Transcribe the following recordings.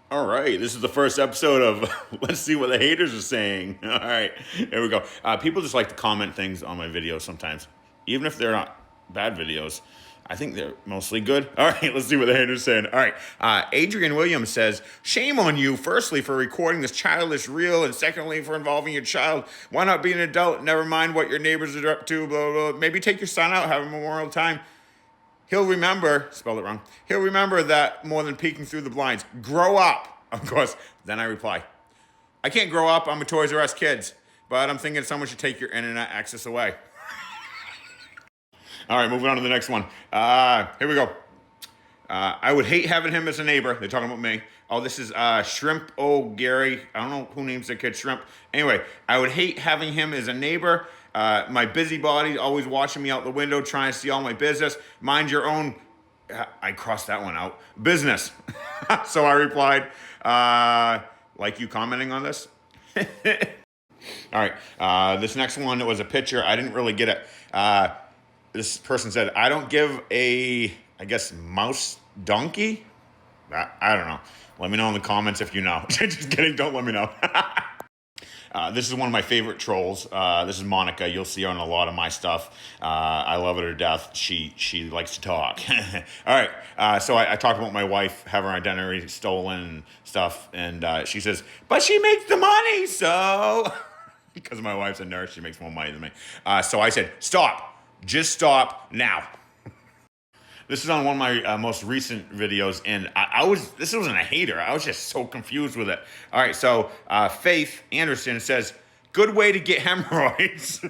All right, this is the first episode of Let's See What the Haters Are Saying. All right, here we go. People just like to comment things on my videos sometimes, even if they're not bad videos. I think they're mostly good. All right, let's see what the haters are saying. All right, Adrian Williams says, shame on you, firstly, for recording this childish reel, and secondly, for involving your child. Why not be an adult? Never mind what your neighbors are up to, blah, blah, blah. Maybe take your son out, have a memorial time. He'll remember, spelled it wrong, he'll remember that more than peeking through the blinds. Grow up. Of course, then I reply, I can't grow up, I'm a Toys R Us kid, but I'm thinking someone should take your internet access away. All right, moving on to the next one. Here we go. I would hate having him as a neighbor. They're talking about me. Oh, this is Shrimp Gary. I don't know who names their kid Shrimp. Anyway, I would hate having him as a neighbor. My busybody always watching me out the window, trying to see all my business. Mind your own. I crossed that one out. Business. So I replied, like you commenting on this? All right. This next one was a picture. I didn't really get it. This person said, I don't give a, I guess, mouse donkey? I don't know. Let me know in the comments if you know. Just kidding, don't let me know. This is one of my favorite trolls. This is Monica. You'll see her on a lot of my stuff. I love her to death. She likes to talk. All right. So I talk about my wife having her identity stolen and stuff. And she says, but she makes the money, so... because my wife's a nurse, she makes more money than me. So I said, stop. Just stop now. This is on one of my most recent videos, and this wasn't a hater. I was just so confused with it. All right, so Faith Anderson says, good way to get hemorrhoids.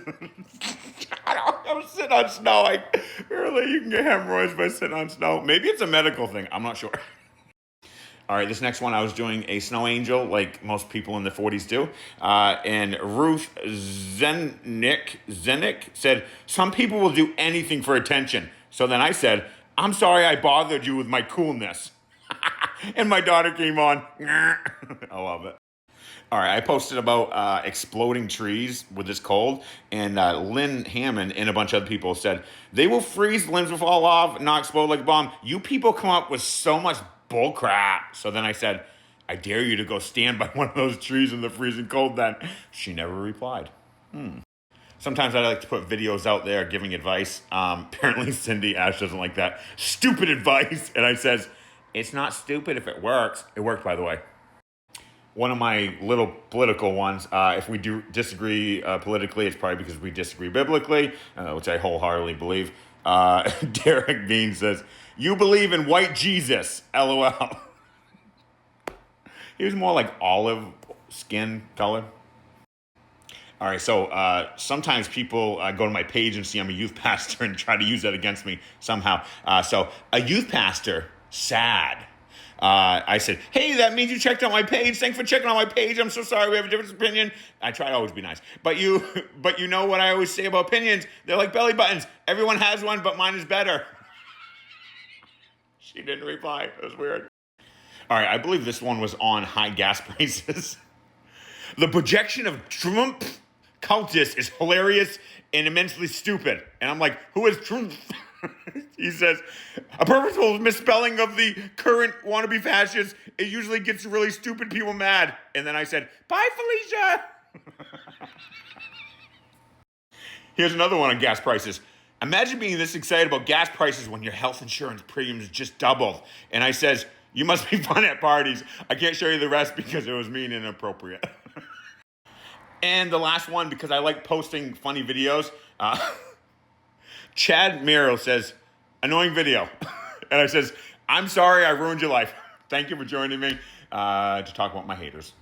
I'm sitting on snow. Really, you can get hemorrhoids by sitting on snow. Maybe it's a medical thing. I'm not sure. All right, this next one, I was doing a snow angel like most people in the 40s do. And Ruth Zenick said, some people will do anything for attention. So then I said, I'm sorry I bothered you with my coolness. And my daughter came on. I love it. All right, I posted about exploding trees with this cold, and Lynn Hammond and a bunch of other people said, they will freeze, limbs will fall off, not explode like a bomb. You people come up with so much bull crap. So then I said, I dare you to go stand by one of those trees in the freezing cold then. She never replied. Sometimes I like to put videos out there giving advice. Apparently Cindy Ash doesn't like that. Stupid advice. And I says, it's not stupid if it works. It worked, by the way. One of my little political ones, if we do disagree politically, it's probably because we disagree biblically, which I wholeheartedly believe. Derek Bean says, you believe in white Jesus, LOL. He was more like olive skin color. All right, so sometimes people go to my page and see I'm a youth pastor and try to use that against me somehow. So a youth pastor, sad. I said, hey, that means you checked out my page. Thanks for checking out my page. I'm so sorry we have a different opinion. I try to always be nice. But you know what I always say about opinions? They're like belly buttons. Everyone has one, but mine is better. She didn't reply. It was weird. All right, I believe this one was on high gas prices. The projection of Trump cultists is hilarious and immensely stupid. And I'm like, who is Trump? He says, a purposeful misspelling of the current wannabe fascists, it usually gets really stupid people mad. And then I said, bye, Felicia. Here's another one on gas prices. Imagine being this excited about gas prices when your health insurance premiums just doubled. And I says, you must be fun at parties. I can't show you the rest because it was mean and inappropriate. And the last one, because I like posting funny videos, Chad Miro says, annoying video. And I says, I'm sorry I ruined your life. Thank you for joining me to talk about my haters.